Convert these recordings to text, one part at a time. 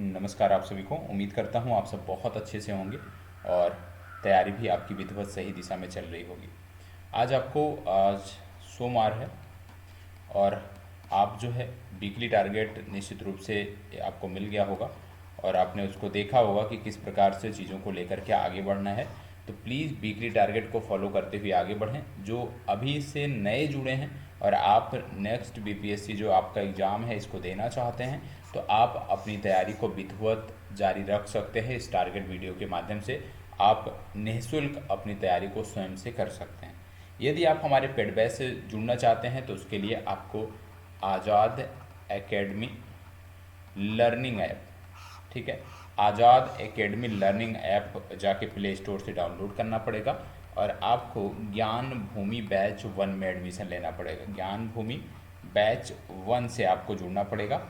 नमस्कार आप सभी को। उम्मीद करता हूँ आप सब बहुत अच्छे से होंगे और तैयारी भी आपकी विधिवत सही दिशा में चल रही होगी। आज सोमवार है और आप जो है वीकली टारगेट निश्चित रूप से आपको मिल गया होगा और आपने उसको देखा होगा कि किस प्रकार से चीज़ों को लेकर के आगे बढ़ना है। तो प्लीज़ वीकली टारगेट को फॉलो करते हुए आगे बढ़ें। जो अभी से नए जुड़े हैं और आप नेक्स्ट बीपीएससी जो आपका एग्ज़ाम है इसको देना चाहते हैं, तो आप अपनी तैयारी को विधिवत जारी रख सकते हैं। इस टारगेट वीडियो के माध्यम से आप निःशुल्क अपनी तैयारी को स्वयं से कर सकते हैं। यदि आप हमारे पेड बैच से जुड़ना चाहते हैं तो उसके लिए आपको आज़ाद एकेडमी लर्निंग ऐप, ठीक है, आज़ाद एकेडमी लर्निंग ऐप जाके प्ले स्टोर से डाउनलोड करना पड़ेगा और आपको ज्ञान भूमि बैच 1 में एडमिशन लेना पड़ेगा। ज्ञान भूमि बैच 1 से आपको जुड़ना पड़ेगा।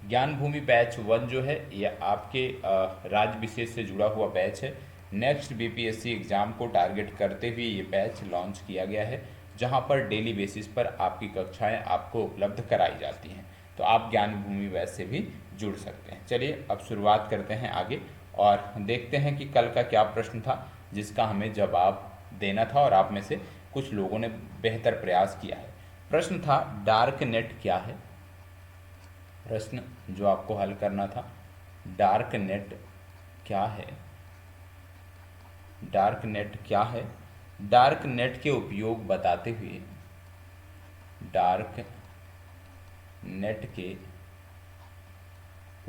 ज्ञान भूमि बैच 1 जो है यह आपके राज्य विशेष से जुड़ा हुआ बैच है। नेक्स्ट बीपीएससी एग्ज़ाम को टारगेट करते हुए ये बैच लॉन्च किया गया है, जहां पर डेली बेसिस पर आपकी कक्षाएं आपको उपलब्ध कराई जाती हैं। तो आप ज्ञान भूमि बैच से भी जुड़ सकते हैं। चलिए अब शुरुआत करते हैं आगे और देखते हैं कि कल का क्या प्रश्न था जिसका हमें जवाब देना था और आप में से कुछ लोगों ने बेहतर प्रयास किया है। प्रश्न था डार्क नेट क्या है। प्रश्न जो आपको हल करना था, डार्क नेट क्या है। डार्क नेट क्या है। डार्क नेट के उपयोग बताते हुए, डार्क नेट के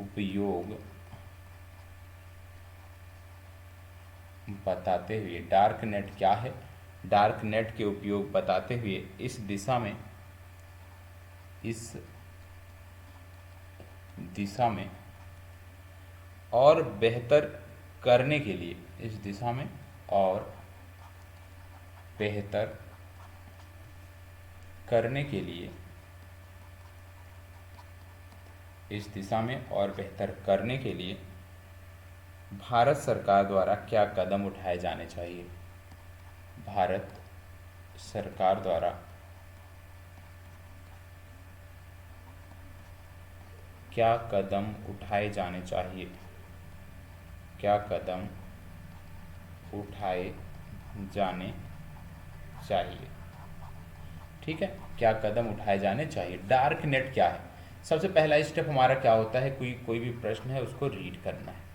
उपयोग बताते हुए, डार्क नेट क्या है। डार्क नेट के उपयोग बताते हुए इस दिशा में और बेहतर करने के लिए, इस दिशा में और बेहतर करने के लिए, इस दिशा में और बेहतर करने के लिए भारत सरकार द्वारा क्या कदम उठाए जाने चाहिए। भारत सरकार द्वारा क्या कदम उठाए जाने चाहिए। क्या कदम उठाए जाने चाहिए, ठीक है, क्या कदम उठाए जाने चाहिए। डार्क नेट क्या है। सबसे पहला स्टेप हमारा क्या होता है, कोई भी प्रश्न है उसको रीड करना है,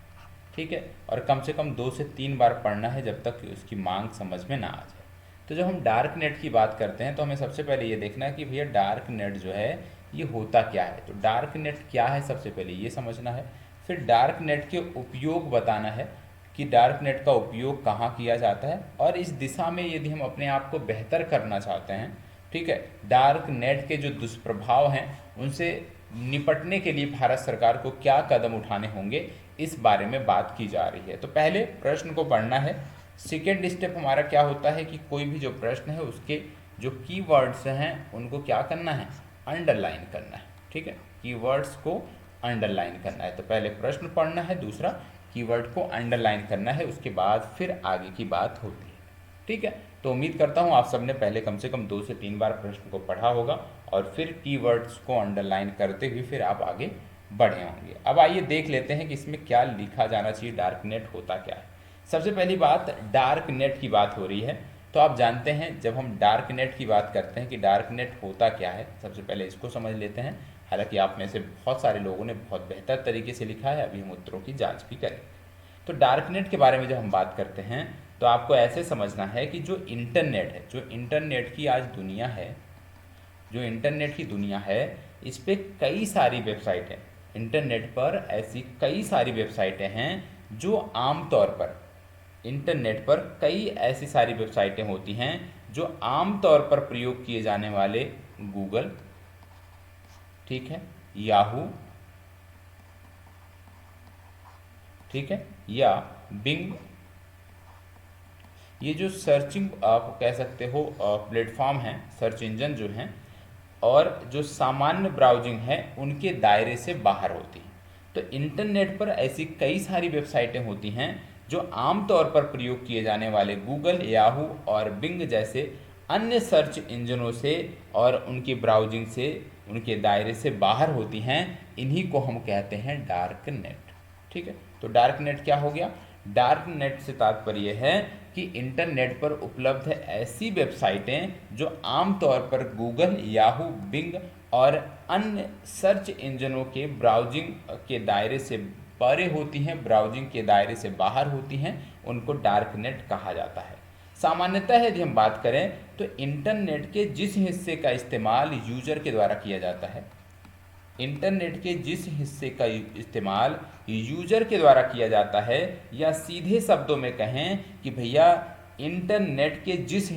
ठीक है, और कम से कम 2 से 3 बार पढ़ना है जब तक कि उसकी मांग समझ में ना आ जाए। तो जब हम डार्क नेट की बात करते हैं तो हमें सबसे पहले ये देखना है कि भैया डार्क नेट जो है ये होता क्या है। तो डार्क नेट क्या है सबसे पहले ये समझना है। फिर डार्क नेट के उपयोग बताना है कि डार्क नेट का उपयोग कहाँ किया जाता है और इस दिशा में यदि हम अपने आप को बेहतर करना चाहते हैं, ठीक है, डार्क नेट के जो दुष्प्रभाव हैं उनसे निपटने के लिए भारत सरकार को क्या कदम उठाने होंगे, इस बारे में बात की जा रही है। तो पहले प्रश्न को पढ़ना है। सेकेंड स्टेप हमारा क्या होता है कि कोई भी जो प्रश्न है उसके जो कीवर्ड्स हैं उनको क्या करना है, अंडरलाइन करना है, ठीक है, कीवर्ड्स को अंडरलाइन करना है। तो पहले प्रश्न पढ़ना है, दूसरा कीवर्ड को अंडरलाइन करना है, उसके बाद फिर आगे की बात होती है, ठीक है। तो उम्मीद करता हूँ आप सबने पहले कम से कम 2 से 3 बार प्रश्न को पढ़ा होगा और फिर कीवर्ड्स को अंडरलाइन करते हुए फिर आप आगे बढ़े होंगे। अब आइए देख लेते हैं कि इसमें क्या लिखा जाना चाहिए, डार्क नेट होता क्या है। सबसे पहली बात, डार्क नेट की बात हो रही है तो आप जानते हैं जब हम डार्क नेट की बात करते हैं कि डार्क नेट होता क्या है, सबसे पहले इसको समझ लेते हैं। हालांकि आप में से बहुत सारे लोगों ने बहुत बेहतर तरीके से लिखा है, अभी हम उत्तरों की जांच भी करें। तो डार्क नेट के बारे में जब हम बात करते हैं तो आपको ऐसे समझना है कि जो इंटरनेट है, जो इंटरनेट की आज दुनिया है, जो इंटरनेट की दुनिया है, इस पे कई सारी वेबसाइटें, इंटरनेट पर ऐसी कई सारी वेबसाइटें हैं जो आमतौर पर, इंटरनेट पर कई ऐसी सारी वेबसाइटें होती हैं जो आमतौर पर प्रयोग किए जाने वाले गूगल, ठीक है, याहू, ठीक है, या बिंग, ये जो सर्चिंग आप कह सकते हो प्लेटफॉर्म हैं, सर्च इंजन जो हैं और जो सामान्य ब्राउजिंग है उनके दायरे से बाहर होती हैं। तो इंटरनेट पर ऐसी कई सारी वेबसाइटें होती हैं जो आमतौर पर प्रयोग किए जाने वाले गूगल, याहू और बिंग जैसे अन्य सर्च इंजनों से और उनकी ब्राउजिंग से, उनके दायरे से बाहर होती हैं। इन्हीं को हम कहते हैं डार्क नेट, ठीक है, तो डार्क नेट क्या हो गया? डार्क नेट से तात्पर्य है कि इंटरनेट पर उपलब्ध ऐसी वेबसाइटें जो आमतौर पर गूगल, याहू, बिंग और अन्य सर्च इंजनों के ब्राउजिंग के दायरे से परे होती हैं, ब्राउजिंग के दायरे से बाहर होती हैं, उनको डार्क नेट कहा जाता है। सामान्यतः यदि हम बात करें तो इंटरनेट के जिस हिस्से का इस्तेमाल यूजर के द्वारा किया जाता है, इंटरनेट के जिस हिस्से का इस्तेमाल यूजर के द्वारा किया जाता है, या सीधे शब्दों में कहें कि भैया इंटरनेट के जिस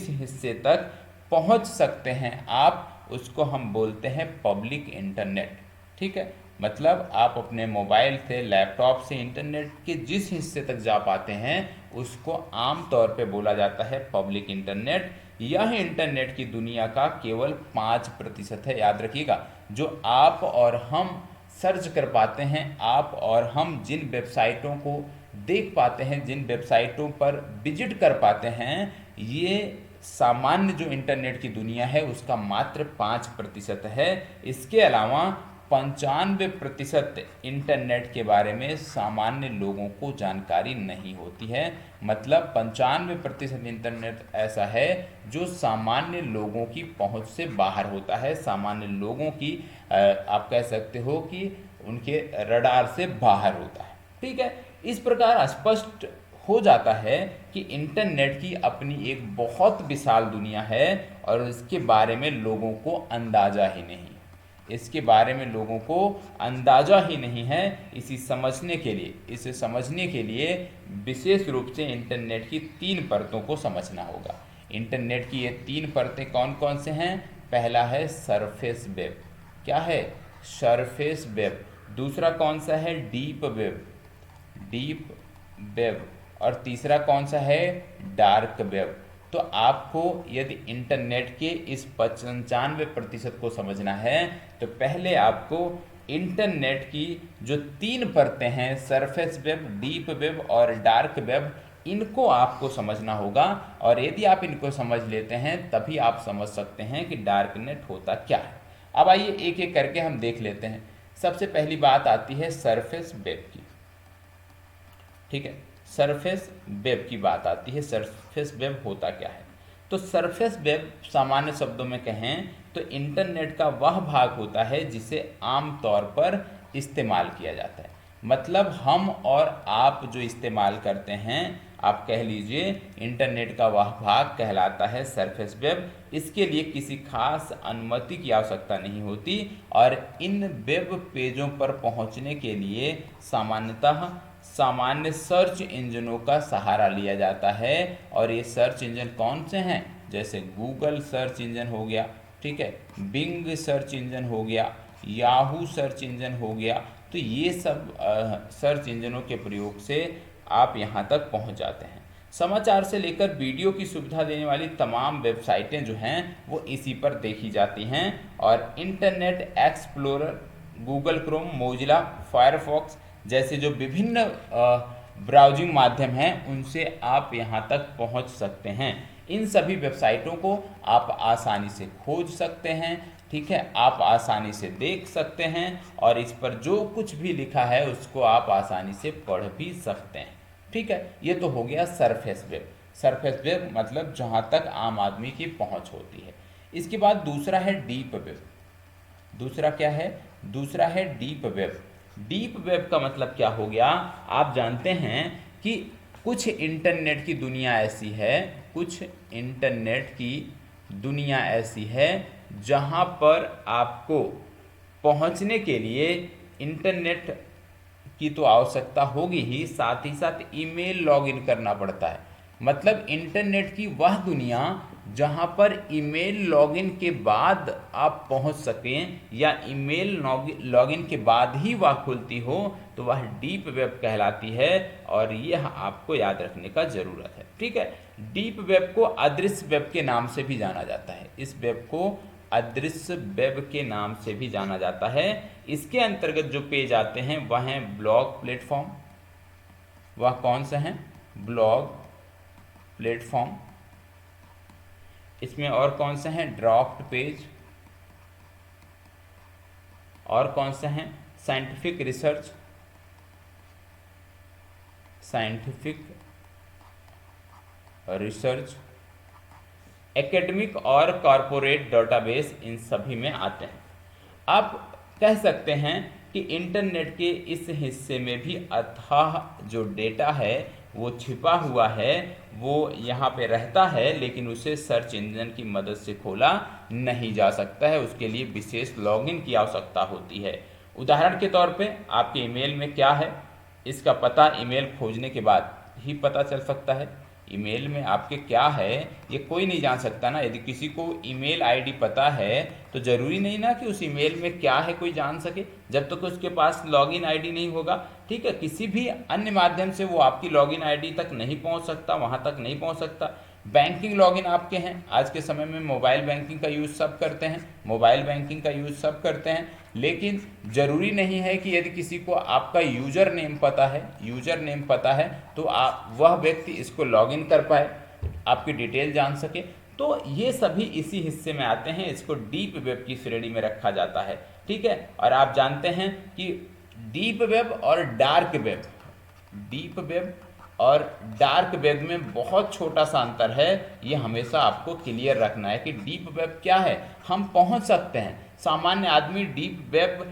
हिस्से तक पहुंच सकते हैं आप, उसको हम बोलते हैं पब्लिक इंटरनेट। ठीक है, मतलब आप अपने मोबाइल से, लैपटॉप से इंटरनेट के जिस हिस्से तक जा पाते हैं उसको आम तौर पे बोला जाता है पब्लिक इंटरनेट। यह इंटरनेट की दुनिया का केवल 5% है, याद रखिएगा। जो आप और हम सर्च कर पाते हैं, आप और हम जिन वेबसाइटों को देख पाते हैं, जिन वेबसाइटों पर विजिट कर पाते हैं, ये सामान्य जो इंटरनेट की दुनिया है उसका मात्र 5% है। इसके अलावा 95% इंटरनेट के बारे में सामान्य लोगों को जानकारी नहीं होती है। मतलब 95% इंटरनेट ऐसा है जो सामान्य लोगों की पहुंच से बाहर होता है, सामान्य लोगों की आप कह सकते हो कि उनके रडार से बाहर होता है। ठीक है, इस प्रकार स्पष्ट हो जाता है कि इंटरनेट की अपनी एक बहुत विशाल दुनिया है और इसके बारे में लोगों को अंदाजा ही नहीं है। इसे समझने के लिए विशेष रूप से इंटरनेट की 3 परतों को समझना होगा। इंटरनेट की ये 3 परतें कौन कौन से हैं? पहला है सरफेस वेब। क्या है? Surface web. दूसरा कौन सा है? Deep web. और तीसरा कौन सा है? Dark web. तो आपको यदि इंटरनेट के इस 95% को समझना है तो पहले आपको इंटरनेट की जो 3 परतें हैं, सरफेस वेब, डीप वेब और डार्क वेब, इनको आपको समझना होगा। और यदि आप इनको समझ लेते हैं तभी आप समझ सकते हैं कि डार्क नेट होता क्या है। अब आइए एक एक करके हम देख लेते हैं। सबसे पहली बात आती है सरफेस वेब की। ठीक है, सरफेस वेब की बात आती है। सरफेस वेब होता क्या है? तो सरफेस वेब सामान्य शब्दों में कहें तो इंटरनेट का वह भाग होता है जिसे आम तौर पर इस्तेमाल किया जाता है। मतलब हम और आप जो इस्तेमाल करते हैं, आप कह लीजिए इंटरनेट का वह भाग कहलाता है सरफेस वेब। इसके लिए किसी खास अनुमति की आवश्यकता नहीं होती और इन वेब पेजों पर पहुंचने के लिए सामान्य सर्च इंजनों का सहारा लिया जाता है। और ये सर्च इंजन कौन से हैं? जैसे गूगल सर्च इंजन हो गया, ठीक है, बिंग सर्च इंजन हो गया, याहू सर्च इंजन हो गया। तो ये सब सर्च इंजनों के प्रयोग से आप यहाँ तक पहुँच जाते हैं। समाचार से लेकर वीडियो की सुविधा देने वाली तमाम वेबसाइटें जो हैं वो इसी पर देखी जाती हैं। और internet explorer, Google Chrome, Mozilla Firefox जैसे जो विभिन्न ब्राउजिंग माध्यम हैं उनसे आप यहाँ तक पहुँच सकते हैं। इन सभी वेबसाइटों को आप आसानी से खोज सकते हैं। ठीक है, आप आसानी से देख सकते हैं और इस पर जो कुछ भी लिखा है उसको आप आसानी से पढ़ भी सकते हैं। ठीक है, ये तो हो गया सरफेस वेब। सरफेस वेब मतलब जहाँ तक आम आदमी की पहुँच होती है। इसके बाद दूसरा है डीप वेब। दूसरा क्या है? दूसरा है डीप वेब। डीप वेब का मतलब क्या हो गया? आप जानते हैं कि कुछ इंटरनेट की दुनिया ऐसी है जहां पर आपको पहुंचने के लिए इंटरनेट की तो आवश्यकता होगी ही, साथ ही साथ ईमेल लॉगिन करना पड़ता है। मतलब इंटरनेट की वह दुनिया जहां पर ईमेल लॉगिन के बाद आप पहुंच सकें या ईमेल लॉगिन के बाद ही वह खुलती हो, तो वह डीप वेब कहलाती है और यह आपको याद रखने का ज़रूरत है। ठीक है, डीप वेब को अदृश्य वेब के नाम से भी जाना जाता है। इस वेब को अदृश्य वेब के नाम से भी जाना जाता है। इसके अंतर्गत जो पेज आते हैं वह हैं ब्लॉग प्लेटफॉर्म। वह कौन सा है? Blog platform. इसमें और कौन से हैं? ड्राफ्ट पेज और कौन से हैं? साइंटिफिक रिसर्च, एकेडमिक और कॉरपोरेट डेटाबेस, इन सभी में आते हैं। आप कह सकते हैं कि इंटरनेट के इस हिस्से में भी अथाह जो डेटा है वो छिपा हुआ है, वो यहाँ पे रहता है, लेकिन उसे सर्च इंजन की मदद से खोला नहीं जा सकता है। उसके लिए विशेष लॉगिन की आवश्यकता होती है। उदाहरण के तौर पे आपके ईमेल में क्या है, इसका पता ईमेल खोजने के बाद ही पता चल सकता है। ईमेल में आपके क्या है ये कोई नहीं जान सकता ना। यदि किसी को ईमेल आईडी पता है तो ज़रूरी नहीं ना कि उस ईमेल में क्या है कोई जान सके, जब तक उसके पास लॉगिन आईडी नहीं होगा। ठीक है, किसी भी अन्य माध्यम से वो आपकी लॉगिन आईडी तक नहीं पहुंच सकता, वहां तक नहीं पहुंच सकता। बैंकिंग लॉगिन आपके हैं, आज के समय में मोबाइल बैंकिंग का यूज़ सब करते हैं, लेकिन ज़रूरी नहीं है कि यदि किसी को आपका यूज़र नेम पता है तो वह व्यक्ति इसको लॉगिन कर पाए, आपकी डिटेल जान सके। तो ये सभी इसी हिस्से में आते हैं, इसको डीप वेब की श्रेणी में रखा जाता है। ठीक है, और आप जानते हैं कि डीप वेब और डार्क वेब में बहुत छोटा सा अंतर है। ये हमेशा आपको क्लियर रखना है कि डीप वेब क्या है। हम पहुंच सकते हैं, सामान्य आदमी डीप वेब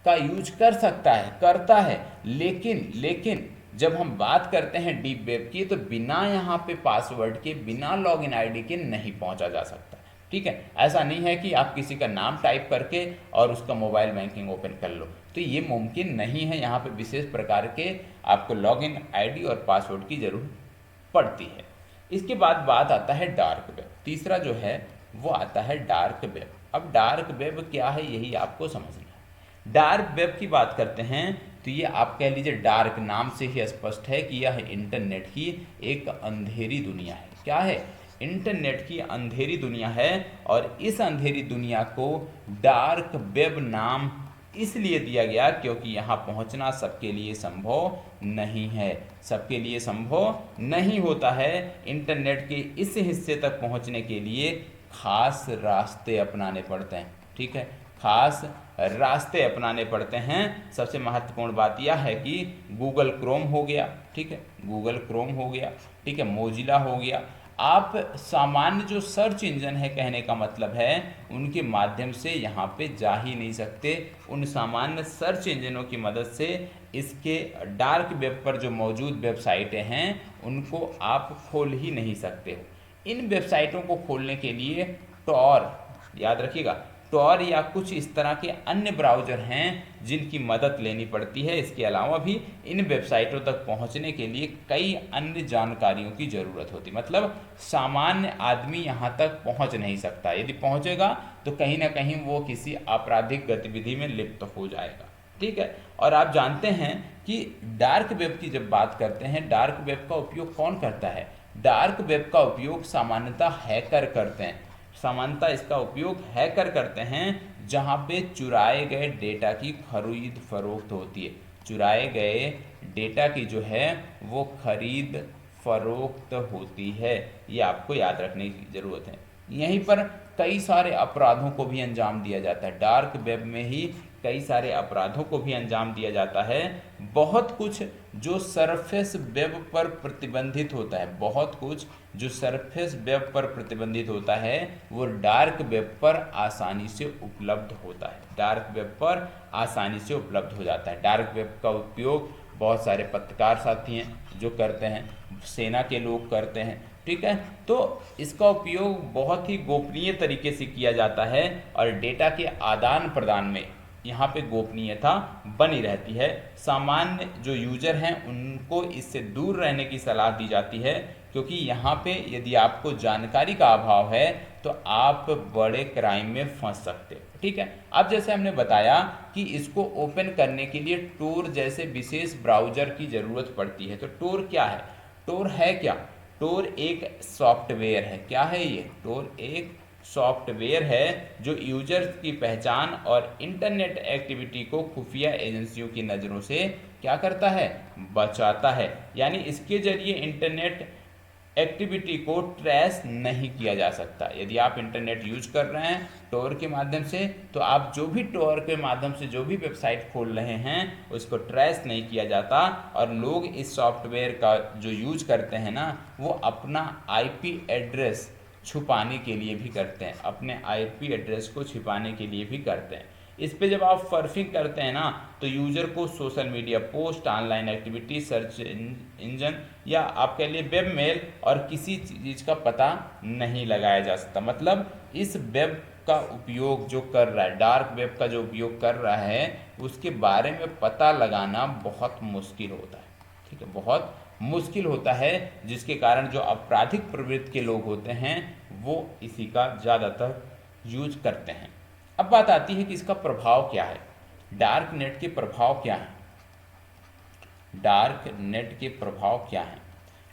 का यूज कर सकता है, करता है, लेकिन जब हम बात करते हैं डीप वेब की तो बिना यहाँ पे पासवर्ड के, बिना लॉगिन आईडी के नहीं पहुंचा जा सकता। ठीक है, ऐसा नहीं है कि आप किसी का नाम टाइप करके और उसका मोबाइल बैंकिंग ओपन कर लो, तो ये मुमकिन नहीं है। यहाँ पे विशेष प्रकार के आपको लॉगिन आईडी और पासवर्ड की जरूरत पड़ती है। इसके बाद बात आता है डार्क वेब। तीसरा जो है वो आता है डार्क वेब। अब डार्क वेब क्या है यही आपको समझना है। डार्क वेब की बात करते हैं तो ये आप कह लीजिए, डार्क नाम से ही स्पष्ट है कि यह इंटरनेट की एक अंधेरी दुनिया है। क्या है? इंटरनेट की अंधेरी दुनिया है, और इस अंधेरी दुनिया को डार्क वेब नाम इसलिए दिया गया क्योंकि यहाँ पहुँचना सबके लिए संभव नहीं है, सबके लिए संभव नहीं होता है। इंटरनेट के इस हिस्से तक पहुँचने के लिए खास रास्ते अपनाने पड़ते हैं। ठीक है, खास रास्ते अपनाने पड़ते हैं। सबसे महत्वपूर्ण बात यह है कि गूगल क्रोम हो गया, ठीक है, गूगल क्रोम हो गया, ठीक है, मोजिला हो गया। आप सामान्य जो सर्च इंजन है, कहने का मतलब है, उनके माध्यम से यहाँ पे जा ही नहीं सकते। उन सामान्य सर्च इंजनों की मदद से इसके डार्क वेब पर जो मौजूद वेबसाइटें हैं उनको आप खोल ही नहीं सकते हो। इन वेबसाइटों को खोलने के लिए टॉर, याद रखिएगा, टॉर या कुछ इस तरह के अन्य ब्राउज़र हैं जिनकी मदद लेनी पड़ती है। इसके अलावा भी इन वेबसाइटों तक पहुंचने के लिए कई अन्य जानकारियों की ज़रूरत होती, मतलब सामान्य आदमी यहां तक पहुंच नहीं सकता। यदि पहुंचेगा तो कहीं ना कहीं वो किसी आपराधिक गतिविधि में लिप्त हो जाएगा। ठीक है, और आप जानते हैं कि डार्क वेब की जब बात करते हैं, डार्क वेब का उपयोग कौन करता है? डार्क वेब का उपयोग सामान्यतः हैकर करते हैं। सामान्यतः इसका उपयोग हैकर करते हैं जहां पे चुराए गए डेटा की खरीद फरोख्त होती है। चुराए गए डेटा की जो है वो खरीद फरोख्त होती है, ये आपको याद रखने की ज़रूरत है। यहीं पर कई सारे अपराधों को भी अंजाम दिया जाता है। डार्क वेब में ही कई सारे अपराधों को भी अंजाम दिया जाता है। बहुत कुछ जो सरफेस वेब पर प्रतिबंधित होता है, बहुत कुछ जो सरफेस वेब पर प्रतिबंधित होता है वो डार्क वेब पर आसानी से उपलब्ध होता है, डार्क वेब पर आसानी से उपलब्ध हो जाता है। डार्क वेब का उपयोग बहुत सारे पत्रकार साथी हैं जो करते हैं, सेना के लोग करते हैं। ठीक है, तो इसका उपयोग बहुत ही गोपनीय तरीके से किया जाता है और डेटा के आदान प्रदान में यहाँ पे गोपनीयता बनी रहती है। सामान्य जो यूजर हैं उनको इससे दूर रहने की सलाह दी जाती है, क्योंकि यहाँ पे यदि आपको जानकारी का अभाव है तो आप बड़े क्राइम में फंस सकते हो। ठीक है, अब जैसे हमने बताया कि इसको ओपन करने के लिए टोर जैसे विशेष ब्राउजर की ज़रूरत पड़ती है। तो टोर क्या है? टोर है क्या? टोर एक सॉफ्टवेयर है। क्या है ये? टोर एक सॉफ्टवेयर है जो यूजर्स की पहचान और इंटरनेट एक्टिविटी को खुफिया एजेंसियों की नज़रों से क्या करता है? बचाता है। यानी इसके जरिए इंटरनेट एक्टिविटी को ट्रेस नहीं किया जा सकता। यदि आप इंटरनेट यूज कर रहे हैं टॉर के माध्यम से, तो आप जो भी टॉर के माध्यम से जो भी वेबसाइट खोल रहे हैं उसको ट्रेस नहीं किया जाता। और लोग इस सॉफ्टवेयर का जो यूज करते हैं ना, वो अपना आईपी एड्रेस छुपाने के लिए भी करते हैं, अपने आईपी एड्रेस को छुपाने के लिए भी करते हैं। इस पे जब आप सर्फिंग करते हैं ना, तो यूजर को social media post, online activity, search engine या आप कह लिए वेब मेल और किसी चीज़ का पता नहीं लगाया जा सकता। मतलब इस वेब का उपयोग जो कर रहा है, डार्क वेब का जो उपयोग कर रहा है, उसके बारे में पता लगाना बहुत मुश्किल होता है। ठीक है, बहुत मुश्किल होता है, जिसके कारण जो आपराधिक प्रवृत्ति के लोग होते हैं वो इसी का ज़्यादातर यूज करते हैं। अब बात आती है कि इसका प्रभाव क्या है, डार्क नेट के प्रभाव क्या है। डार्क नेट के प्रभाव क्या है?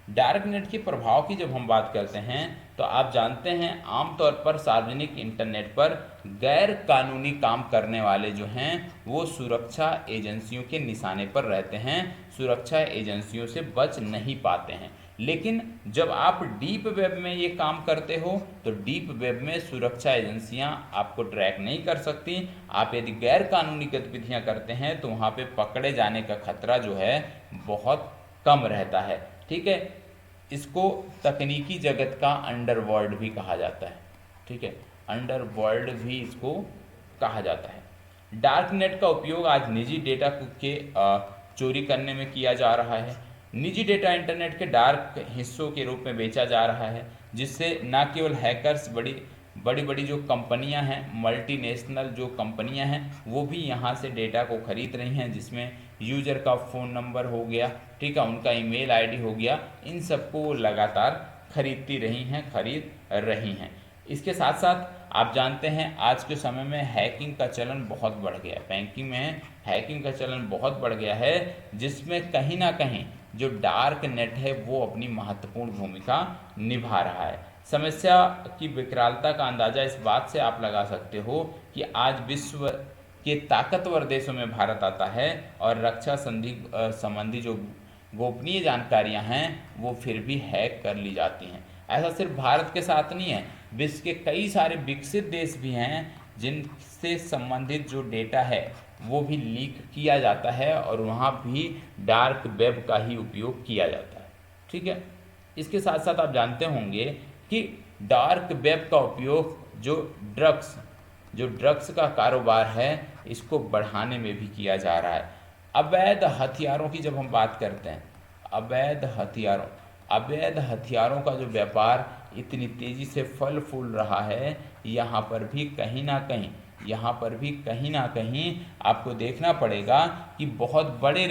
डार्क नेट के प्रभाव की जब हम बात करते हैं, तो आप जानते हैं आमतौर पर सार्वजनिक इंटरनेट पर गैर कानूनी काम करने वाले जो हैं वो सुरक्षा एजेंसियों के निशाने पर रहते हैं, सुरक्षा एजेंसियों से बच नहीं पाते हैं। लेकिन जब आप डीप वेब में ये काम करते हो, तो डीप वेब में सुरक्षा एजेंसियां आपको ट्रैक नहीं कर सकती। आप यदि गैर कानूनी गतिविधियां करते हैं तो वहाँ पे पकड़े जाने का खतरा जो है बहुत कम रहता है। ठीक है, इसको तकनीकी जगत का अंडरवर्ल्ड भी कहा जाता है। ठीक है, अंडरवर्ल्ड भी इसको कहा जाता है। डार्क नेट का उपयोग आज निजी डेटा के चोरी करने में किया जा रहा है। निजी डेटा इंटरनेट के डार्क हिस्सों के रूप में बेचा जा रहा है, जिससे न केवल हैकर्स, बड़ी बड़ी जो कंपनियां हैं, मल्टीनेशनल जो कंपनियां हैं, वो भी यहाँ से डेटा को खरीद रही हैं, जिसमें यूजर का फ़ोन नंबर हो गया, ठीक है, उनका ईमेल आईडी हो गया, इन सबको वो लगातार खरीद रही हैं। इसके साथ साथ आप जानते हैं आज के समय में हैकिंग का चलन बहुत बढ़ गया है, बैंकिंग में हैकिंग का चलन बहुत बढ़ गया है, जिसमें कहीं ना कहीं जो डार्क नेट है वो अपनी महत्वपूर्ण भूमिका निभा रहा है। समस्या की विकरालता का अंदाजा इस बात से आप लगा सकते हो कि आज विश्व के ताकतवर देशों में भारत आता है और रक्षा संधि संबंधी जो गोपनीय जानकारियां हैं वो फिर भी हैक कर ली जाती हैं। ऐसा सिर्फ भारत के साथ नहीं है, विश्व के कई सारे विकसित देश भी हैं जिनसे संबंधित जो डेटा है वो भी लीक किया जाता है और वहाँ भी डार्क वेब का ही उपयोग किया जाता है। ठीक है, इसके साथ साथ आप जानते होंगे कि डार्क वेब का उपयोग जो ड्रग्स का कारोबार है इसको बढ़ाने में भी किया जा रहा है। अवैध हथियारों की जब हम बात करते हैं, अवैध हथियारों का जो व्यापार इतनी तेजी से फल फूल रहा है, यहाँ पर भी कहीं ना कहीं आपको देखना पड़ेगा कि बहुत बड़े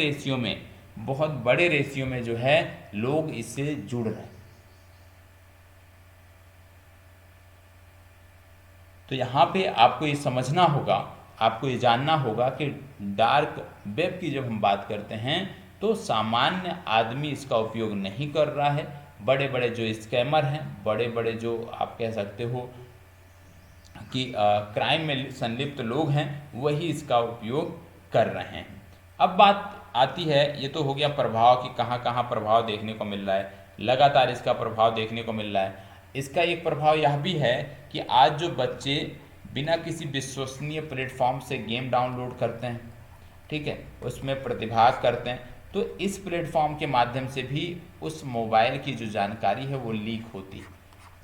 रेशियो में जो है लोग इससे जुड़ रहे हैं। तो यहाँ पे आपको ये समझना होगा, आपको ये जानना होगा कि डार्क वेब की जब हम बात करते हैं तो सामान्य आदमी इसका उपयोग नहीं कर रहा है। बड़े बड़े जो स्कैमर हैं, बड़े बड़े जो आप कह सकते हो कि क्राइम में संलिप्त लोग हैं, वही इसका उपयोग कर रहे हैं। अब बात आती है, ये तो हो गया प्रभाव कि कहाँ कहाँ प्रभाव देखने को मिल रहा है, लगातार इसका प्रभाव देखने को मिल रहा है। इसका एक प्रभाव यह भी है कि आज जो बच्चे बिना किसी विश्वसनीय प्लेटफॉर्म से गेम डाउनलोड करते हैं, ठीक है, उसमें प्रतिभाग करते हैं, तो इस प्लेटफॉर्म के माध्यम से भी उस मोबाइल की जो जानकारी है वो लीक होती है।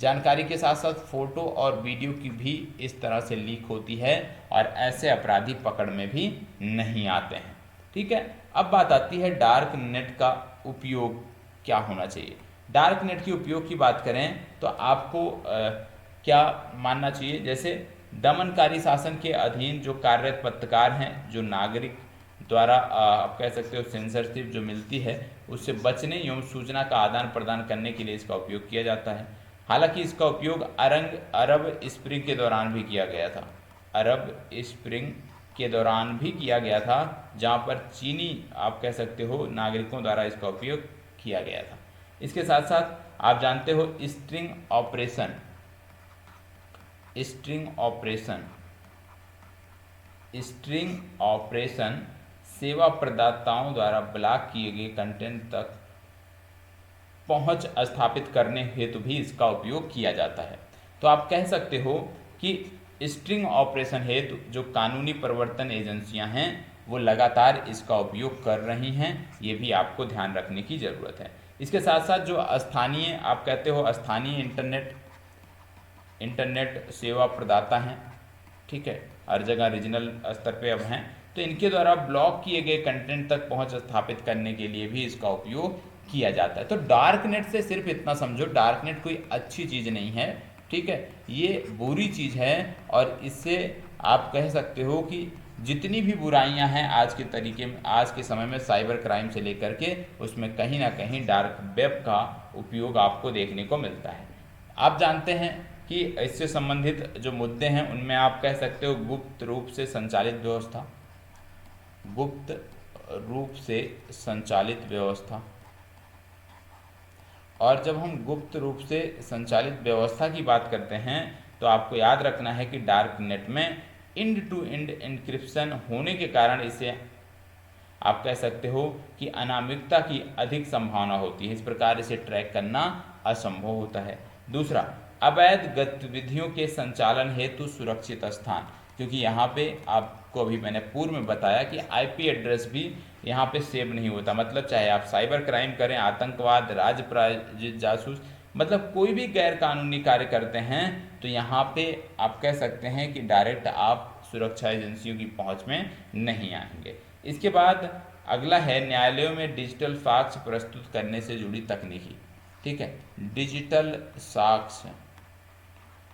जानकारी के साथ साथ फोटो और वीडियो की भी इस तरह से लीक होती है और ऐसे अपराधी पकड़ में भी नहीं आते हैं। ठीक है, अब बात आती है डार्क नेट का उपयोग क्या होना चाहिए। डार्क नेट के उपयोग की बात करें तो आपको क्या मानना चाहिए, जैसे दमनकारी शासन के अधीन जो कार्यरत पत्रकार हैं, जो नागरिक द्वारा आप कह सकते हो सेंसरशिप जो मिलती है उससे बचने एवं सूचना का आदान प्रदान करने के लिए इसका उपयोग किया जाता है। हालांकि इसका उपयोग अरब स्प्रिंग के दौरान भी किया गया था, जहाँ पर चीनी आप कह सकते हो नागरिकों द्वारा इसका उपयोग किया गया था। इसके साथ साथ आप जानते हो स्ट्रिंग ऑपरेशन सेवा प्रदाताओं द्वारा ब्लॉक किए गए कंटेंट तक पहुंच स्थापित करने हेतु भी इसका उपयोग किया जाता है। तो आप कह सकते हो कि स्ट्रिंग ऑपरेशन हेतु जो कानूनी प्रवर्तन एजेंसियां हैं वो लगातार इसका उपयोग कर रही हैं, ये भी आपको ध्यान रखने की ज़रूरत है। इसके साथ साथ जो स्थानीय, आप कहते हो स्थानीय इंटरनेट सेवा प्रदाता हैं, ठीक है, हर जगह रीजनल स्तर पे अब हैं, तो इनके द्वारा ब्लॉक किए गए कंटेंट तक पहुंच स्थापित करने के लिए भी इसका उपयोग किया जाता है। तो डार्क नेट से सिर्फ इतना समझो, डार्क नेट कोई अच्छी चीज़ नहीं है, ठीक है, ये बुरी चीज़ है। और इससे आप कह सकते हो कि जितनी भी बुराइयां हैं आज के तरीके में, आज के समय में साइबर क्राइम से लेकर के, उसमें कहीं ना कहीं डार्क वेब का उपयोग आपको देखने को मिलता है। आप जानते हैं कि इससे संबंधित जो मुद्दे हैं उनमें आप कह सकते हो गुप्त रूप से संचालित व्यवस्था, गुप्त रूप से संचालित व्यवस्था। और जब हम गुप्त रूप से संचालित व्यवस्था की बात करते हैं तो आपको याद रखना है कि डार्क नेट में एंड टू एंड एन्क्रिप्शन होने के कारण इसे आप कह सकते हो कि अनामिकता की अधिक संभावना होती है, इस प्रकार इसे ट्रैक करना असंभव होता है। दूसरा, अवैध गतिविधियों के संचालन हेतु सुरक्षित स्थान, क्योंकि यहाँ पे आपको अभी मैंने पूर्व में बताया कि आईपी एड्रेस भी यहाँ पे सेव नहीं होता, मतलब चाहे आप साइबर क्राइम करें, आतंकवाद, राज्य प्रायोजित जासूस, मतलब कोई भी गैर कानूनी कार्य करते हैं तो यहाँ पे आप कह सकते हैं कि डायरेक्ट आप सुरक्षा एजेंसियों की पहुँच में नहीं आएंगे। इसके बाद अगला है न्यायालयों में डिजिटल साक्ष्य प्रस्तुत करने से जुड़ी तकनीकी, ठीक है, डिजिटल साक्ष्य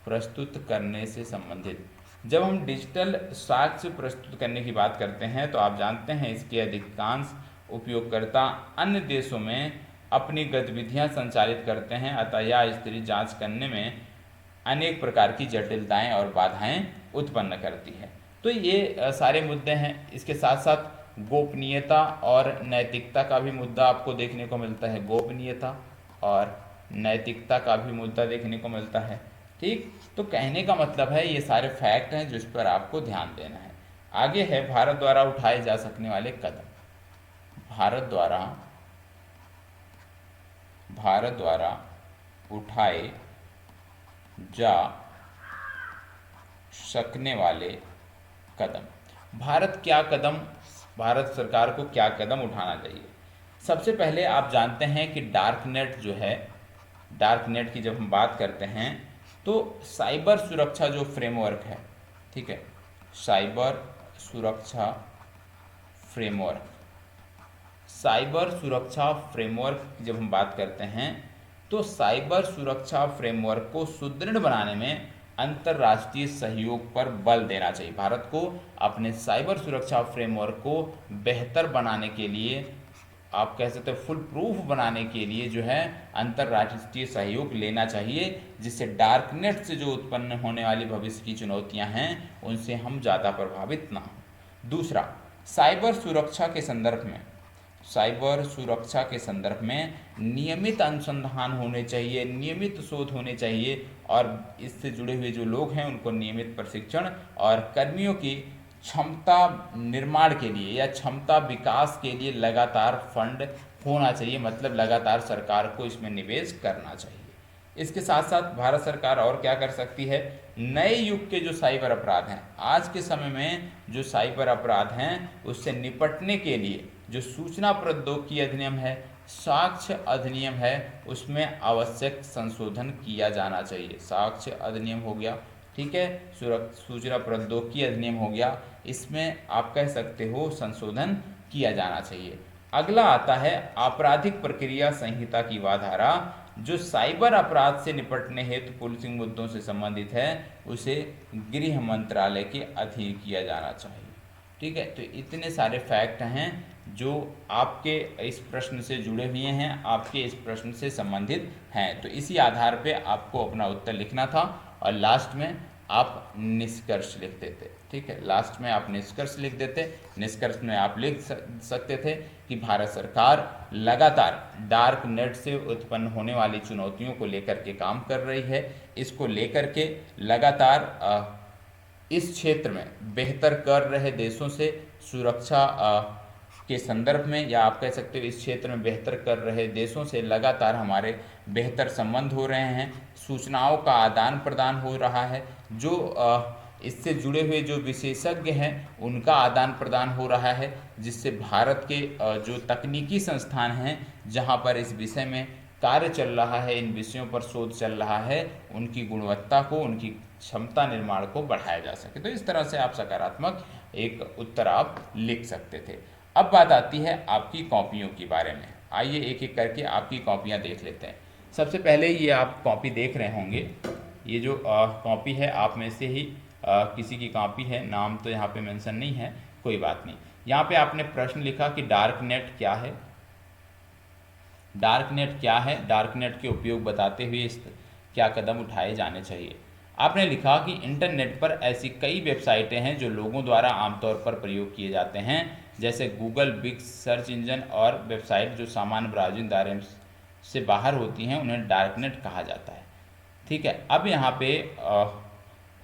प्रस्तुत करने से संबंधित। जब हम डिजिटल साक्ष्य प्रस्तुत करने की बात करते हैं तो आप जानते हैं इसके अधिकांश उपयोगकर्ता अन्य देशों में अपनी गतिविधियां संचालित करते हैं, अतः यह स्थिति जांच करने में अनेक प्रकार की जटिलताएं और बाधाएं उत्पन्न करती है। तो ये सारे मुद्दे हैं। इसके साथ साथ गोपनीयता और नैतिकता का भी मुद्दा आपको देखने को मिलता है, गोपनीयता और नैतिकता का भी मुद्दा देखने को मिलता है, ठीक। तो कहने का मतलब है ये सारे फैक्ट हैं जिस पर आपको ध्यान देना है। आगे है भारत द्वारा उठाए जा सकने वाले कदम। भारत द्वारा उठाए जा सकने वाले कदम। भारत सरकार को क्या कदम उठाना चाहिए? सबसे पहले आप जानते हैं कि डार्क नेट जो है, डार्क नेट की जब हम बात करते हैं तो साइबर सुरक्षा जो फ्रेमवर्क है, ठीक है, साइबर सुरक्षा फ्रेमवर्क की जब हम बात करते हैं तो साइबर सुरक्षा फ्रेमवर्क को सुदृढ़ बनाने में अंतर्राष्ट्रीय सहयोग पर बल देना चाहिए। भारत को अपने साइबर सुरक्षा फ्रेमवर्क को बेहतर बनाने के लिए, आप कह सकते हैं फुल प्रूफ बनाने के लिए जो है अंतर्राष्ट्रीय सहयोग लेना चाहिए, जिससे डार्क नेट से जो उत्पन्न होने वाली भविष्य की चुनौतियां हैं उनसे हम ज़्यादा प्रभावित ना हों। दूसरा, साइबर सुरक्षा के संदर्भ में नियमित अनुसंधान होने चाहिए, नियमित शोध होने चाहिए, और इससे जुड़े हुए जो लोग हैं उनको नियमित प्रशिक्षण और कर्मियों की क्षमता निर्माण के लिए या क्षमता विकास के लिए लगातार फंड होना चाहिए, मतलब लगातार सरकार को इसमें निवेश करना चाहिए। इसके साथ साथ भारत सरकार और क्या कर सकती है? नए युग के जो साइबर अपराध हैं, आज के समय में जो साइबर अपराध हैं उससे निपटने के लिए जो सूचना प्रौद्योगिकी अधिनियम है, साक्ष्य अधिनियम है, उसमें आवश्यक संशोधन किया जाना चाहिए। साक्ष्य अधिनियम हो गया, ठीक है, सूचना प्रौद्योगिकी अधिनियम हो गया, इसमें आप कह सकते हो संशोधन किया जाना चाहिए। अगला आता है आपराधिक प्रक्रिया संहिता की वह धारा जो साइबर अपराध से निपटने हेतु पुलिसिंग मुद्दों से संबंधित है, उसे गृह मंत्रालय के अधीन किया जाना चाहिए, ठीक है। तो इतने सारे फैक्ट हैं जो आपके इस प्रश्न से जुड़े हुए हैं, आपके इस प्रश्न से संबंधित हैं। तो इसी आधार पे आपको अपना उत्तर लिखना था और लास्ट में आप निष्कर्ष लिख देते, ठीक है, लास्ट में आप निष्कर्ष लिख देते। निष्कर्ष में आप लिख सकते थे कि भारत सरकार लगातार डार्क नेट से उत्पन्न होने वाली चुनौतियों को लेकर के काम कर रही है, इसको लेकर के लगातार इस क्षेत्र में बेहतर कर रहे देशों से सुरक्षा के संदर्भ में, या आप कह सकते हो इस क्षेत्र में बेहतर कर रहे देशों से लगातार हमारे बेहतर संबंध हो रहे हैं, सूचनाओं का आदान प्रदान हो रहा है, जो इससे जुड़े हुए जो विशेषज्ञ हैं उनका आदान प्रदान हो रहा है, जिससे भारत के जो तकनीकी संस्थान हैं जहां पर इस विषय में कार्य चल रहा है, इन विषयों पर शोध चल रहा है, उनकी गुणवत्ता को, उनकी क्षमता निर्माण को बढ़ाया जा सके। तो इस तरह से आप सकारात्मक एक उत्तर आप लिख सकते थे। अब बात आती है आपकी कॉपियों के बारे में। आइए एक एक करके आपकी कॉपियाँ देख लेते हैं। सबसे पहले ये आप कॉपी देख रहे होंगे, ये जो कॉपी है आप में से ही किसी की कॉपी है, नाम तो यहाँ पे मेंशन नहीं है, कोई बात नहीं। यहाँ पे आपने प्रश्न लिखा कि डार्क नेट क्या है। डार्क नेट क्या है, डार्क नेट के उपयोग बताते हुए क्या कदम उठाए जाने चाहिए। आपने लिखा कि इंटरनेट पर ऐसी कई वेबसाइटें हैं जो लोगों द्वारा आमतौर पर प्रयोग किए जाते हैं, जैसे गूगल, बिग सर्च इंजन और वेबसाइट जो सामान्य ब्राउजिंग दायरे से बाहर होती हैं, उन्हें डार्क नेट कहा जाता है। ठीक है, अब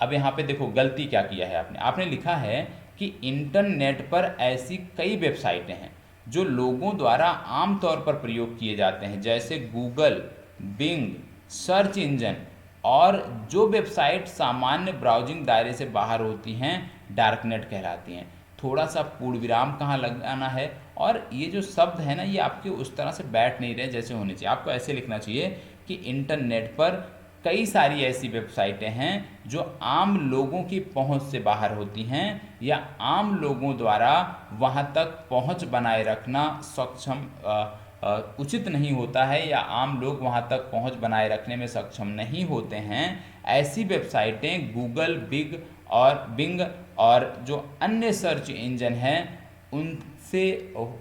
यहाँ पे देखो गलती क्या किया है आपने। आपने लिखा है कि इंटरनेट पर ऐसी कई वेबसाइटें हैं जो लोगों द्वारा आमतौर पर प्रयोग किए जाते हैं, जैसे गूगल, बिंग सर्च इंजन और जो वेबसाइट सामान्य ब्राउजिंग दायरे से बाहर होती हैं डार्क नेट कहलाती हैं। थोड़ा सा पूर्ण विराम कहाँ लगाना है, और ये जो शब्द है ना ये आपके उस तरह से बैठ नहीं रहे जैसे होने चाहिए। आपको ऐसे लिखना चाहिए कि इंटरनेट पर कई सारी ऐसी वेबसाइटें हैं जो आम लोगों की पहुंच से बाहर होती हैं, या आम लोगों द्वारा वहां तक पहुंच बनाए रखना सक्षम उचित नहीं होता है, या आम लोग वहां तक पहुंच बनाए रखने में सक्षम नहीं होते हैं। ऐसी वेबसाइटें गूगल, बिंग और जो अन्य सर्च इंजन हैं उनसे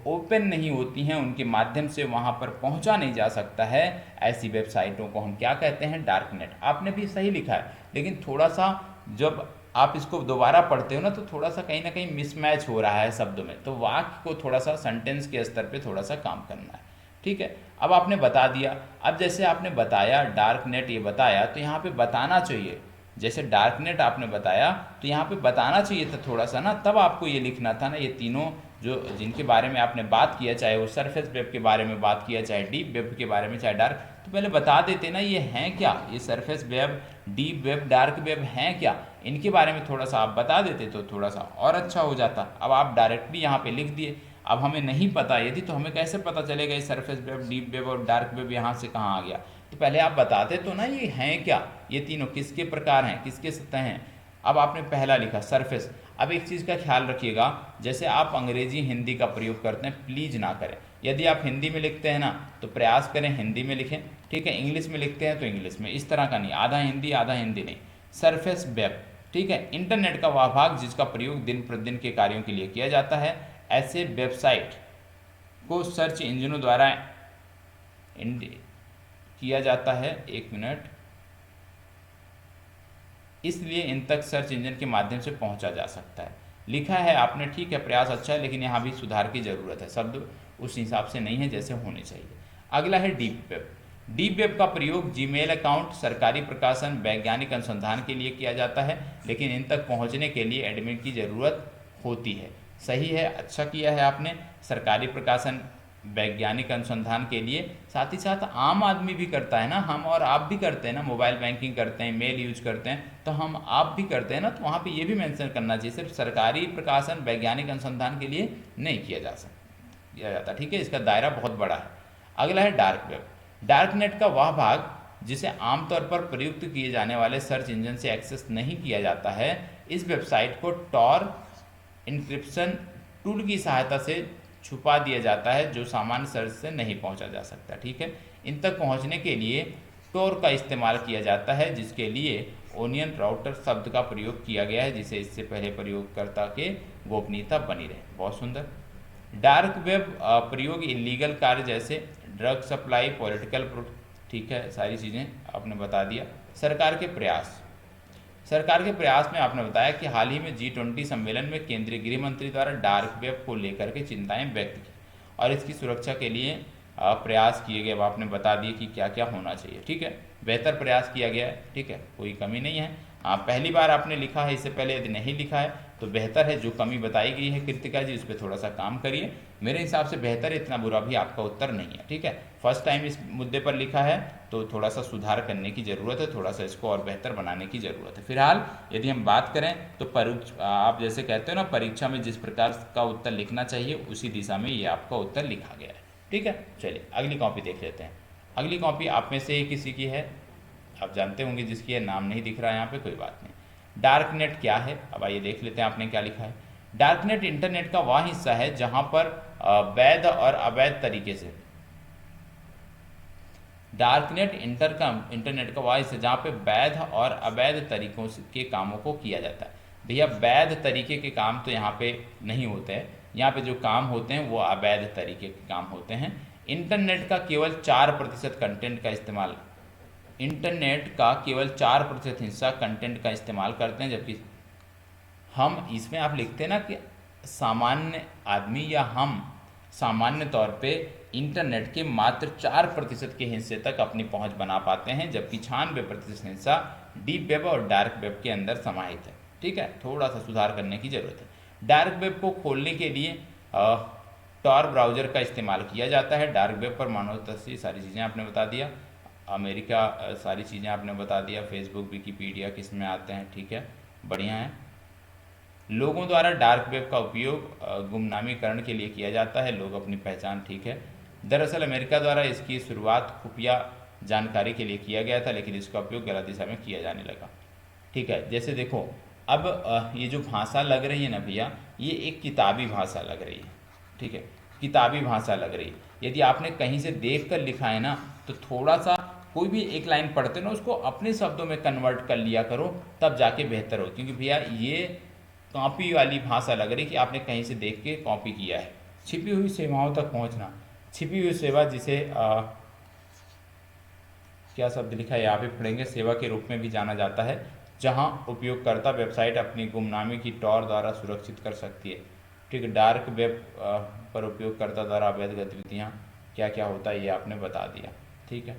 ओपन नहीं होती हैं, उनके माध्यम से वहाँ पर पहुँचा नहीं जा सकता है। ऐसी वेबसाइटों को हम क्या कहते हैं, डार्क नेट। आपने भी सही लिखा है, लेकिन थोड़ा सा जब आप इसको दोबारा पढ़ते हो ना तो थोड़ा सा कहीं ना कहीं मिसमैच हो रहा है शब्दों में, तो वाक्य को थोड़ा सा सेंटेंस के स्तर पे थोड़ा सा काम करना है। ठीक है, अब आपने बता दिया। अब जैसे आपने बताया डार्क नेट ये बताया, तो यहाँ पे बताना चाहिए, जैसे डार्क नेट आपने बताया तो यहाँ पे बताना चाहिए था थोड़ा सा ना, तब आपको ये लिखना था ना, ये तीनों जो जिनके बारे में आपने बात किया, चाहे वो सरफेस वेब के बारे में बात किया, चाहे डीप वेब के बारे में, चाहे डार्क, तो पहले बता देते ना ये हैं क्या, ये surface web, deep web, dark web हैं क्या, इनके बारे में थोड़ा सा आप बता देते तो थोड़ा सा और अच्छा हो जाता। अब आप डायरेक्टली यहाँ पे लिख दिए। अब हमें नहीं पता यदि, तो हमें कैसे पता चलेगा ये सरफेस वेब, डीप वेब और डार्क वेब यहाँ से कहाँ आ गया। तो पहले आप बताते तो ना ये हैं क्या, ये तीनों किसके प्रकार हैं, किसके सतह हैं। अब आपने पहला लिखा सरफेस। अब एक चीज़ का ख्याल रखिएगा, जैसे आप अंग्रेजी हिंदी का प्रयोग करते हैं प्लीज ना करें। यदि आप हिंदी में लिखते हैं ना तो प्रयास करें हिंदी में लिखें, ठीक है। इंग्लिश में लिखते हैं तो इंग्लिश में, इस तरह का नहीं, आधा हिंदी नहीं। सरफेस वेब, ठीक है, इंटरनेट का वह भाग जिसका प्रयोग दिन प्रतिदिन के कार्यों के लिए किया जाता है। ऐसे वेबसाइट को सर्च इंजनों द्वारा किया जाता है, एक मिनट, इसलिए इन तक सर्च इंजन के माध्यम से पहुंचा जा सकता है। लिखा है आपने, ठीक है, प्रयास अच्छा है, लेकिन यहाँ भी सुधार की जरूरत है, शब्द उस हिसाब से नहीं है जैसे होने चाहिए। अगला है डीप वेब। डीप वेब का प्रयोग जीमेल अकाउंट, सरकारी प्रकाशन, वैज्ञानिक अनुसंधान के लिए किया जाता है, लेकिन इन तक पहुंचने के लिए एडमिन की जरूरत होती है। सही है, अच्छा किया है आपने। सरकारी प्रकाशन, वैज्ञानिक अनुसंधान के लिए, साथ ही साथ आम आदमी भी करता है ना, हम और आप भी करते हैं ना, मोबाइल बैंकिंग करते हैं, मेल यूज करते हैं, तो हम आप भी करते हैं ना, तो वहाँ पे ये भी मेंशन करना चाहिए। सिर्फ सरकारी प्रकाशन, वैज्ञानिक अनुसंधान के लिए नहीं किया जाता, ठीक है, इसका दायरा बहुत बड़ा है। अगला है डार्क वेब। डार्क नेट का वह भाग जिसे आमतौर पर प्रयुक्त किए जाने वाले सर्च इंजन से एक्सेस नहीं किया जाता है। इस वेबसाइट को टॉर इंक्रिप्शन टूल की सहायता से छुपा दिया जाता है, जो सामान्य सर्च से नहीं पहुंचा जा सकता, ठीक है। इन तक पहुंचने के लिए टोर का इस्तेमाल किया जाता है, जिसके लिए ओनियन राउटर शब्द का प्रयोग किया गया है, जिसे इससे पहले प्रयोगकर्ता के गोपनीयता बनी रहे। बहुत सुंदर। डार्क वेब प्रयोग इलीगल कार्य जैसे ड्रग सप्लाई, पॉलिटिकल, ठीक है, सारी चीज़ें आपने बता दिया। सरकार के प्रयास में आपने बताया कि हाल ही में G20 सम्मेलन में केंद्रीय गृह मंत्री द्वारा डार्क वेब को लेकर के चिंताएं व्यक्त की और इसकी सुरक्षा के लिए प्रयास किए गए। अब आपने बता दिए कि क्या क्या होना चाहिए, ठीक है, बेहतर प्रयास किया गया है, ठीक है, कोई कमी नहीं है। पहली बार आपने लिखा है, इससे पहले यदि नहीं लिखा है तो बेहतर है जो कमी बताई गई है कृतिका जी, उस पर थोड़ा सा काम करिए। मेरे हिसाब से बेहतर है, इतना बुरा भी आपका उत्तर नहीं है। ठीक है, फर्स्ट टाइम इस मुद्दे पर लिखा है तो थोड़ा सा सुधार करने की ज़रूरत है, थोड़ा सा इसको और बेहतर बनाने की ज़रूरत है। फिलहाल यदि हम बात करें तो आप जैसे कहते हो ना, परीक्षा में जिस प्रकार का उत्तर लिखना चाहिए उसी दिशा में ये आपका उत्तर लिखा गया है। ठीक है, चलिए अगली कॉपी देख लेते हैं। अगली कॉपी आप में से ही किसी की है, आप जानते होंगे जिसकी है, नाम नहीं दिख रहा है यहाँ पे, कोई बात नहीं। डार्क नेट क्या है, अब आइए देख लेते हैं आपने क्या लिखा है। डार्क नेट इंटरनेट का वह हिस्सा है जहां पर वैध और अवैध तरीके से, डार्क नेट इंटरनेट का वह हिस्सा जहां पे वैध और अवैध तरीकों के कामों को किया जाता है। भैया वैध तरीके के काम तो यहाँ पे नहीं होते हैं, यहाँ पे जो काम होते हैं वो अवैध तरीके के काम होते हैं। इंटरनेट का केवल 4% कंटेंट का इस्तेमाल, इंटरनेट का केवल 4% हिस्सा कंटेंट का इस्तेमाल करते हैं, जबकि हम इसमें आप लिखते हैं ना कि सामान्य आदमी या हम सामान्य तौर पे इंटरनेट के मात्र 4% के हिस्से तक अपनी पहुंच बना पाते हैं, जबकि 96% हिस्सा डीप वेब और डार्क वेब के अंदर समाहित है। ठीक है, थोड़ा सा सुधार करने की ज़रूरत है। डार्क वेब को खोलने के लिए टॉर ब्राउज़र का इस्तेमाल किया जाता है। डार्क वेब पर मानव तस्वीर, सारी चीज़ें आपने बता दिया, अमेरिका सारी चीज़ें आपने बता दिया, फेसबुक विकीपीडिया किस में आते हैं। ठीक है, बढ़िया है। लोगों द्वारा डार्क वेब का उपयोग गुमनामीकरण के लिए किया जाता है, लोग अपनी पहचान, ठीक है। दरअसल अमेरिका द्वारा इसकी शुरुआत खुफिया जानकारी के लिए किया गया था, लेकिन इसका उपयोग गलत दिशा में किया जाने लगा। ठीक है, जैसे देखो अब ये जो भाषा लग रही है ना भैया, ये एक किताबी भाषा लग रही है। ठीक है, किताबी भाषा लग रही है। यदि आपने कहीं से देख कर लिखा है ना, तो थोड़ा सा कोई भी एक लाइन पढ़ते ना उसको अपने शब्दों में कन्वर्ट कर लिया करो, तब जाके बेहतर हो। क्योंकि भैया ये कॉपी वाली भाषा लग रही कि आपने कहीं से देख के कॉपी किया है। छिपी हुई सेवाओं तक पहुंचना, छिपी हुई सेवा जिसे क्या शब्द लिखा है यहाँ पे पढ़ेंगे, सेवा के रूप में भी जाना जाता है, जहां उपयोगकर्ता वेबसाइट अपनी गुमनामी की टॉर द्वारा सुरक्षित कर सकती है। ठीक है, डार्क वेब पर उपयोगकर्ता द्वारा अवैध गतिविधियाँ क्या क्या होता है ये आपने बता दिया। ठीक है,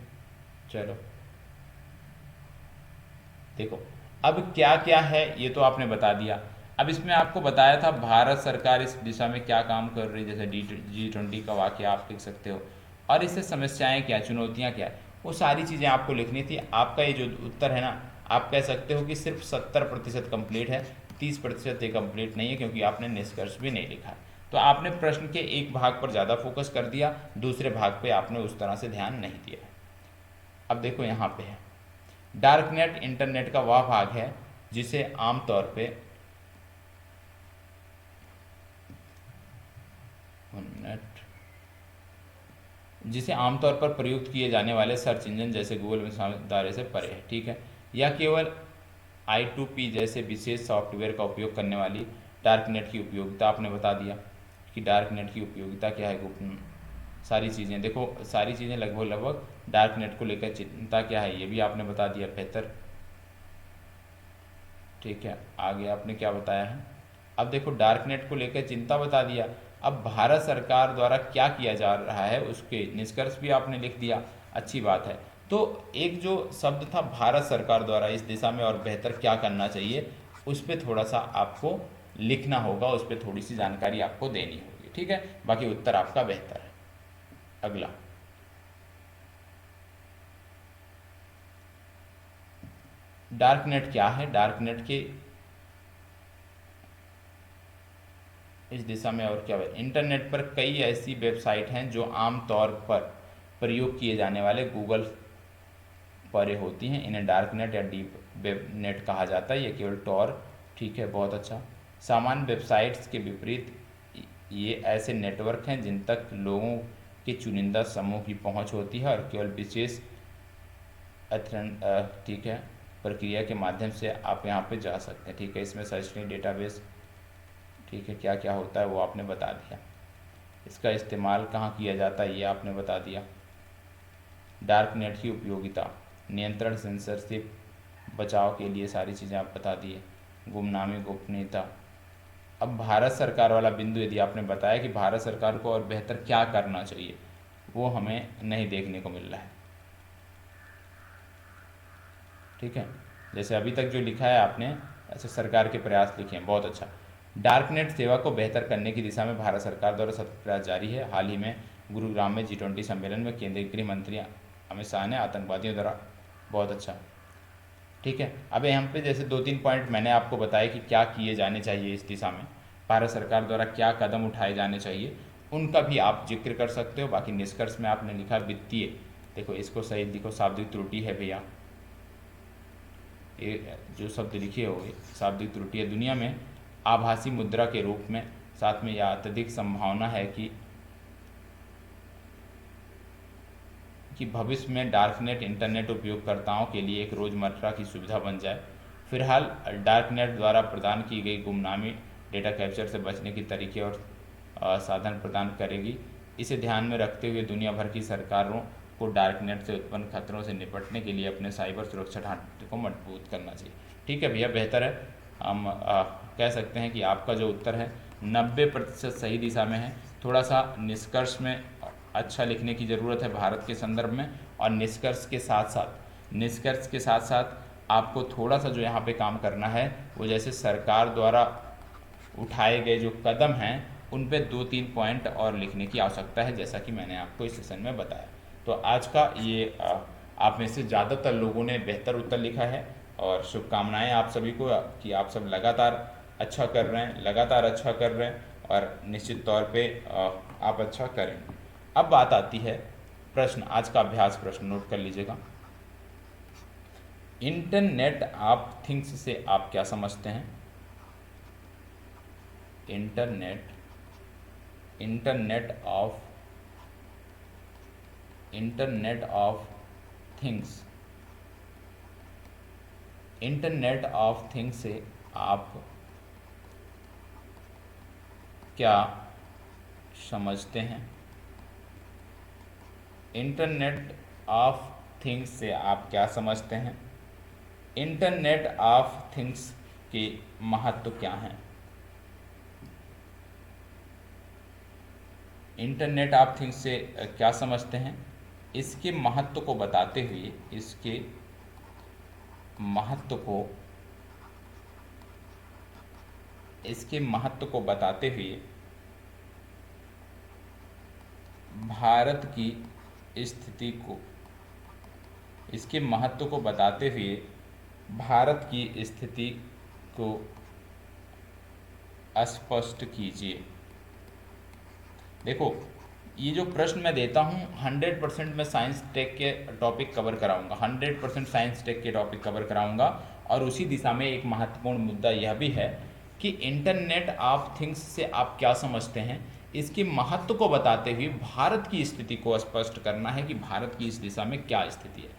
चलो देखो अब क्या क्या है ये तो आपने बता दिया। अब इसमें आपको बताया था भारत सरकार इस दिशा में क्या काम कर रही है, जैसे G20 का वाकया आप लिख सकते हो, और इससे समस्याएं क्या, चुनौतियां क्या है, वो सारी चीज़ें आपको लिखनी थी। आपका ये जो उत्तर है ना, आप कह सकते हो कि सिर्फ 70% कंप्लीट है, 30% ये कंप्लीट नहीं है, क्योंकि आपने निष्कर्ष भी नहीं लिखा। तो आपने प्रश्न के एक भाग पर ज़्यादा फोकस कर दिया, दूसरे भाग पर आपने उस तरह से ध्यान नहीं दिया। अब देखो यहाँ पे है, डार्क नेट इंटरनेट का वह भाग है जिसे आमतौर पे पर प्रयुक्त किए जाने वाले सर्च इंजन जैसे गूगल में दायरे से परे है। ठीक है, यह केवल I2P जैसे विशेष सॉफ्टवेयर का उपयोग करने वाली डार्क नेट की उपयोगिता आपने बता दिया कि डार्क नेट की उपयोगिता क्या है, गुप्त सारी चीज़ें, देखो सारी चीज़ें लगभग डार्क नेट को लेकर चिंता क्या है ये भी आपने बता दिया, बेहतर। ठीक है, आगे आपने क्या बताया है, अब देखो डार्क नेट को लेकर चिंता बता दिया। अब भारत सरकार द्वारा क्या किया जा रहा है उसके निष्कर्ष भी आपने लिख दिया, अच्छी बात है। तो एक जो शब्द था भारत सरकार द्वारा इस दिशा में और बेहतर क्या करना चाहिए, उस पर थोड़ा सा आपको लिखना होगा, उस पर थोड़ी सी जानकारी आपको देनी होगी। ठीक है, बाकी उत्तर आपका बेहतर है। अगला, डार्क नेट क्या है, डार्क नेट के इस दिशा में और क्या है। इंटरनेट पर कई ऐसी वेबसाइट हैं जो आमतौर पर प्रयोग किए जाने वाले गूगल परे होती हैं, इन्हें डार्क नेट या डीप वेब नेट कहा जाता है, ये केवल टॉर। ठीक है, बहुत अच्छा। सामान्य वेबसाइट्स के विपरीत ये ऐसे नेटवर्क हैं जिन तक लोगों के चुनिंदा समूह की पहुंच होती है और केवल विशेष ठीक है प्रक्रिया के माध्यम से आप यहाँ पे जा सकते हैं। ठीक है, इसमें सर्चनी डेटाबेस, ठीक है, क्या क्या होता है वो आपने बता दिया। इसका इस्तेमाल कहाँ किया जाता है ये आपने बता दिया। डार्क नेट की उपयोगिता, नियंत्रण, सेंसरशिप, बचाव के लिए सारी चीज़ें आप बता दिए, गुमनामी, गोपनीयता। अब भारत सरकार वाला बिंदु यदि आपने बताया कि भारत सरकार को और बेहतर क्या करना चाहिए, वो हमें नहीं देखने को मिल रहा है। ठीक है, जैसे अभी तक जो लिखा है आपने, अच्छा सरकार के प्रयास लिखे हैं, बहुत अच्छा। डार्कनेट सेवा को बेहतर करने की दिशा में भारत सरकार द्वारा सतत प्रयास जारी है। हाल ही में गुरुग्राम में G20 सम्मेलन में केंद्रीय गृह मंत्री अमित शाह ने आतंकवादियों द्वारा, बहुत अच्छा, ठीक है। अब यहाँ पे जैसे 2-3 पॉइंट मैंने आपको बताया कि क्या किए जाने चाहिए इस दिशा में, भारत सरकार द्वारा क्या कदम उठाए जाने चाहिए, उनका भी आप जिक्र कर सकते हो। बाकी निष्कर्ष में आपने लिखा वित्तीय, देखो इसको सही लिखो, शाब्दिक त्रुटि है भैया, ये जो शब्द लिखे हो शाब्दिक त्रुटि है। दुनिया में आभासी मुद्रा के रूप में, साथ में यह अत्यधिक संभावना है कि भविष्य में डार्कनेट इंटरनेट उपयोगकर्ताओं के लिए एक रोज़मर्रा की सुविधा बन जाए। फिलहाल डार्कनेट द्वारा प्रदान की गई गुमनामी डेटा कैप्चर से बचने के तरीके और साधन प्रदान करेगी। इसे ध्यान में रखते हुए दुनिया भर की सरकारों को डार्कनेट से उत्पन्न खतरों से निपटने के लिए अपने साइबर सुरक्षा ढांचे को मजबूत करना चाहिए। ठीक है भैया, बेहतर है। हम कह सकते हैं कि आपका जो उत्तर है 90% सही दिशा में है। थोड़ा सा निष्कर्ष में अच्छा लिखने की ज़रूरत है भारत के संदर्भ में, और निष्कर्ष के साथ साथ आपको थोड़ा सा जो यहाँ पे काम करना है वो जैसे सरकार द्वारा उठाए गए जो कदम हैं उन पे 2-3 पॉइंट और लिखने की आवश्यकता है, जैसा कि मैंने आपको इस सेशन में बताया। तो आज का ये आप में से ज़्यादातर लोगों ने बेहतर उत्तर लिखा है, और शुभकामनाएं आप सभी को कि आप सब लगातार अच्छा कर रहे हैं और निश्चित तौर पे आप अच्छा करें। अब बात आती है प्रश्न, आज का अभ्यास प्रश्न नोट कर लीजिएगा। इंटरनेट ऑफ थिंग्स से आप क्या समझते हैं? इंटरनेट ऑफ थिंग्स से आप क्या समझते हैं? इंटरनेट ऑफ थिंग्स से आप क्या समझते हैं? इंटरनेट ऑफ थिंग्स के महत्व क्या हैं? इंटरनेट ऑफ थिंग्स से क्या समझते हैं? इसके महत्व को बताते हुए, भारत की स्थिति को स्पष्ट कीजिए। देखो, ये जो प्रश्न मैं देता हूँ 100% मैं साइंस टेक के टॉपिक कवर कराऊंगा, 100% साइंस टेक के टॉपिक कवर कराऊंगा। और उसी दिशा में एक महत्वपूर्ण मुद्दा यह भी है कि इंटरनेट ऑफ थिंग्स से आप क्या समझते हैं, इसके महत्व को बताते हुए भारत की स्थिति को स्पष्ट करना है कि भारत की इस दिशा में क्या स्थिति है।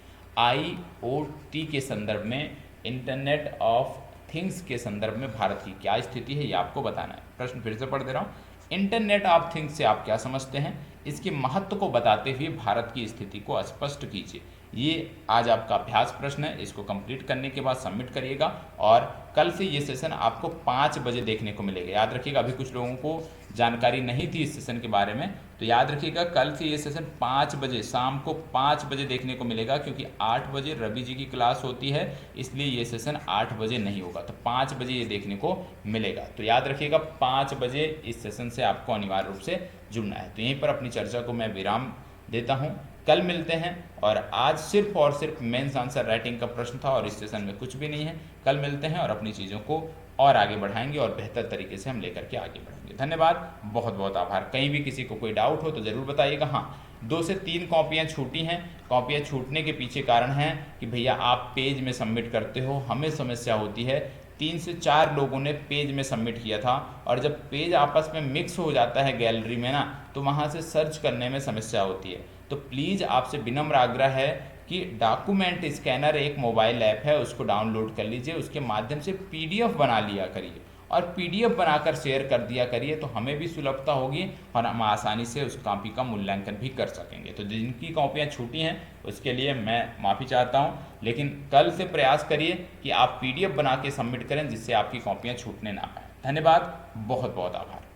IoT के संदर्भ में, इंटरनेट ऑफ थिंग्स के संदर्भ में भारत की क्या स्थिति है, ये आपको बताना है। प्रश्न फिर से पढ़ दे रहा हूँ। इंटरनेट ऑफ थिंग्स से आप क्या समझते हैं, इसके महत्व को बताते हुए भारत की स्थिति को स्पष्ट कीजिए। ये आज आपका अभ्यास प्रश्न है, इसको कंप्लीट करने के बाद सबमिट करिएगा। और कल से ये सेशन आपको 5 बजे देखने को मिलेगा। याद रखिएगा, अभी कुछ लोगों को जानकारी नहीं थी इस सेशन के बारे में, तो याद रखिएगा कल से ये सेशन 5 बजे, शाम को 5 बजे देखने को मिलेगा, क्योंकि 8 बजे रवि जी की क्लास होती है, इसलिए ये सेशन 8 बजे नहीं होगा, तो 5 बजे ये देखने को मिलेगा। तो याद रखिएगा 5 बजे इस सेशन से आपको अनिवार्य रूप से जुड़ना है। तो यहीं पर अपनी चर्चा को मैं विराम देता हूँ, कल मिलते हैं। और आज सिर्फ और सिर्फ मेंस आंसर राइटिंग का प्रश्न था और इस सेशन में कुछ भी नहीं है। कल मिलते हैं और अपनी चीज़ों को और आगे बढ़ाएंगे और बेहतर तरीके से हम लेकर के आगे बढ़ेंगे। धन्यवाद, बहुत बहुत आभार। कहीं भी किसी को कोई डाउट हो तो ज़रूर बताइएगा। हाँ, 2 से 3 कॉपियाँ छूटी हैं। कॉपियाँ छूटने के पीछे कारण है कि भैया आप पेज में सबमिट करते हो, हमें समस्या होती है। 3 से 4 लोगों ने पेज में सबमिट किया था, और जब पेज आपस में मिक्स हो जाता है गैलरी में ना, तो वहाँ से सर्च करने में समस्या होती है। तो प्लीज़ आपसे विनम्र आग्रह है कि डॉक्यूमेंट स्कैनर एक मोबाइल ऐप है, उसको डाउनलोड कर लीजिए, उसके माध्यम से PDF बना लिया करिए और PDF बनाकर शेयर कर दिया करिए, तो हमें भी सुलभता होगी और हम आसानी से उस कॉपी का मूल्यांकन भी कर सकेंगे। तो जिनकी कॉपियाँ छूटी हैं उसके लिए मैं माफ़ी चाहता हूँ, लेकिन कल से प्रयास करिए कि आप PDF बना के सबमिट करें, जिससे आपकी कॉपियाँ छूटने ना पाएँ। धन्यवाद, बहुत बहुत आभार।